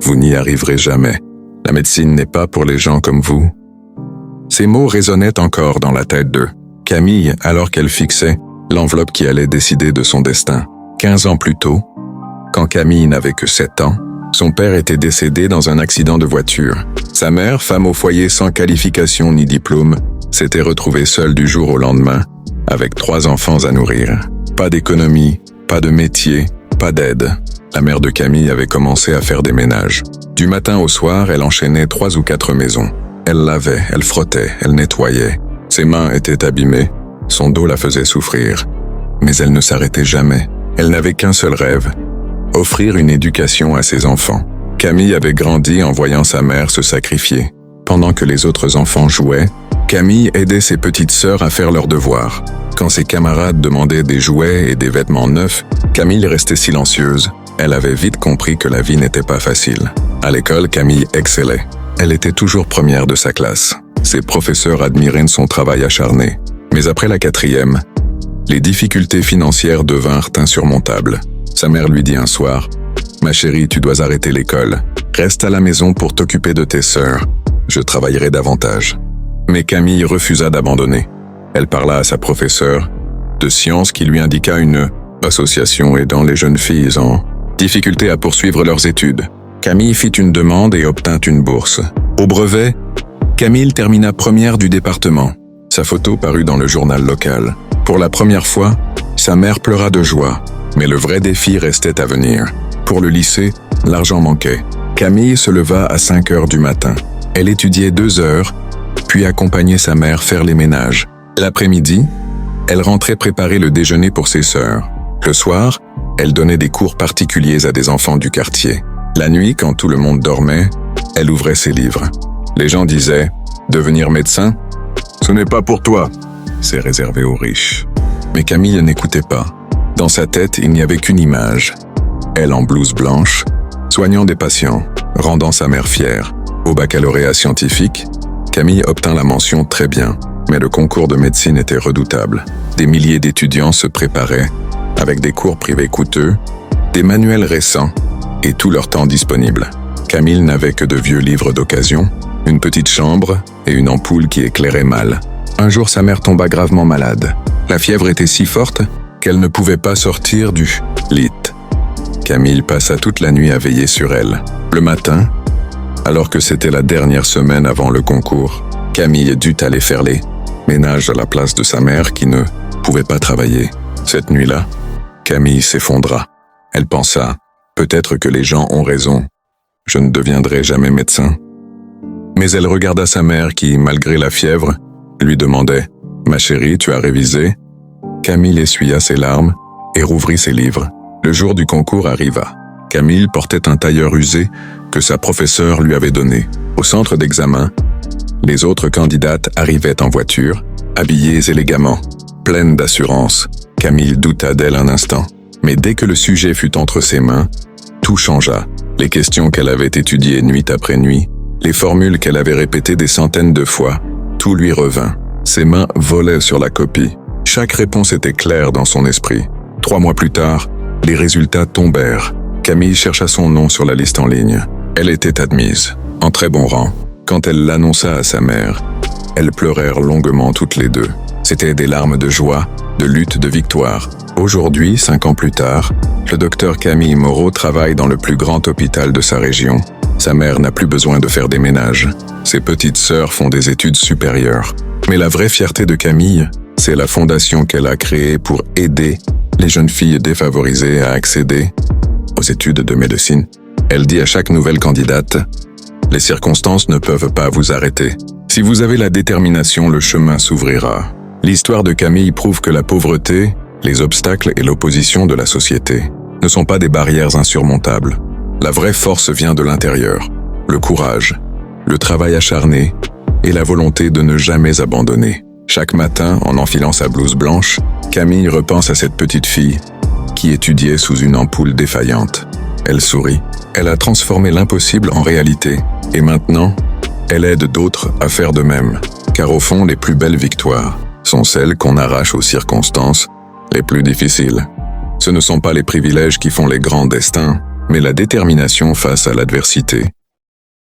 Vous n'y arriverez jamais. La médecine n'est pas pour les gens comme vous. » Ces mots résonnaient encore dans la tête de Camille alors qu'elle fixait l'enveloppe qui allait décider de son destin. 15 ans plus tôt, quand Camille n'avait que 7 ans, son père était décédé dans un accident de voiture. Sa mère, femme au foyer sans qualification ni diplôme, s'était retrouvée seule du jour au lendemain, avec 3 enfants à nourrir. Pas d'économie, pas de métier, pas d'aide. La mère de Camille avait commencé à faire des ménages. Du matin au soir, elle enchaînait 3 ou 4 maisons. Elle lavait, elle frottait, elle nettoyait. Ses mains étaient abîmées, son dos la faisait souffrir. Mais elle ne s'arrêtait jamais. Elle n'avait qu'un seul rêve, offrir une éducation à ses enfants. Camille avait grandi en voyant sa mère se sacrifier. Pendant que les autres enfants jouaient, Camille aidait ses petites sœurs à faire leurs devoirs. Quand ses camarades demandaient des jouets et des vêtements neufs, Camille restait silencieuse. Elle avait vite compris que la vie n'était pas facile. À l'école, Camille excellait. Elle était toujours première de sa classe. Ses professeurs admiraient son travail acharné. Mais après la 4e, les difficultés financières devinrent insurmontables. Sa mère lui dit un soir, « Ma chérie, tu dois arrêter l'école. Reste à la maison pour t'occuper de tes sœurs. Je travaillerai davantage. » Mais Camille refusa d'abandonner. Elle parla à sa professeure de sciences qui lui indiqua une association aidant les jeunes filles en difficulté à poursuivre leurs études. Camille fit une demande et obtint une bourse. Au brevet, Camille termina première du département. Sa photo parut dans le journal local. Pour la première fois, sa mère pleura de joie. Mais le vrai défi restait à venir. Pour le lycée, l'argent manquait. Camille se leva à 5 heures du matin. Elle étudiait 2 heures, puis accompagnait sa mère faire les ménages. L'après-midi, elle rentrait préparer le déjeuner pour ses sœurs. Le soir, elle donnait des cours particuliers à des enfants du quartier. La nuit, quand tout le monde dormait, elle ouvrait ses livres. Les gens disaient « Devenir médecin ? Ce n'est pas pour toi. C'est réservé aux riches. » Mais Camille n'écoutait pas. Dans sa tête, il n'y avait qu'une image. Elle en blouse blanche, soignant des patients, rendant sa mère fière. Au baccalauréat scientifique, Camille obtint la mention très bien, mais le concours de médecine était redoutable. Des milliers d'étudiants se préparaient, avec des cours privés coûteux, des manuels récents et tout leur temps disponible. Camille n'avait que de vieux livres d'occasion, une petite chambre et une ampoule qui éclairait mal. Un jour, sa mère tomba gravement malade. La fièvre était si forte qu'elle ne pouvait pas sortir du lit. Camille passa toute la nuit à veiller sur elle. Le matin, alors que c'était la dernière semaine avant le concours, Camille dut aller faire les ménages à la place de sa mère qui ne pouvait pas travailler. Cette nuit-là, Camille s'effondra. Elle pensa, peut-être que les gens ont raison, je ne deviendrai jamais médecin. Mais elle regarda sa mère qui, malgré la fièvre, lui demandait « Ma chérie, tu as révisé ?» Camille essuya ses larmes et rouvrit ses livres. Le jour du concours arriva. Camille portait un tailleur usé que sa professeure lui avait donné. Au centre d'examen, les autres candidates arrivaient en voiture, habillées élégamment, pleines d'assurance. Camille douta d'elle un instant. Mais dès que le sujet fut entre ses mains, tout changea. Les questions qu'elle avait étudiées nuit après nuit, les formules qu'elle avait répétées des centaines de fois, tout lui revint. Ses mains volaient sur la copie. Chaque réponse était claire dans son esprit. 3 mois plus tard, les résultats tombèrent. Camille chercha son nom sur la liste en ligne. Elle était admise, en très bon rang. Quand elle l'annonça à sa mère, elles pleurèrent longuement toutes les deux. C'étaient des larmes de joie, de lutte, de victoire. Aujourd'hui, 5 ans plus tard, le docteur Camille Moreau travaille dans le plus grand hôpital de sa région. Sa mère n'a plus besoin de faire des ménages. Ses petites sœurs font des études supérieures. Mais la vraie fierté de Camille, c'est la fondation qu'elle a créée pour aider les jeunes filles défavorisées à accéder aux études de médecine. Elle dit à chaque nouvelle candidate, « Les circonstances ne peuvent pas vous arrêter. Si vous avez la détermination, le chemin s'ouvrira. » L'histoire de Camille prouve que la pauvreté, les obstacles et l'opposition de la société ne sont pas des barrières insurmontables. La vraie force vient de l'intérieur, le courage, le travail acharné et la volonté de ne jamais abandonner. Chaque matin, en enfilant sa blouse blanche, Camille repense à cette petite fille qui étudiait sous une ampoule défaillante. Elle sourit. Elle a transformé l'impossible en réalité. Et maintenant, elle aide d'autres à faire de même. Car au fond, les plus belles victoires sont celles qu'on arrache aux circonstances les plus difficiles. Ce ne sont pas les privilèges qui font les grands destins, mais la détermination face à l'adversité.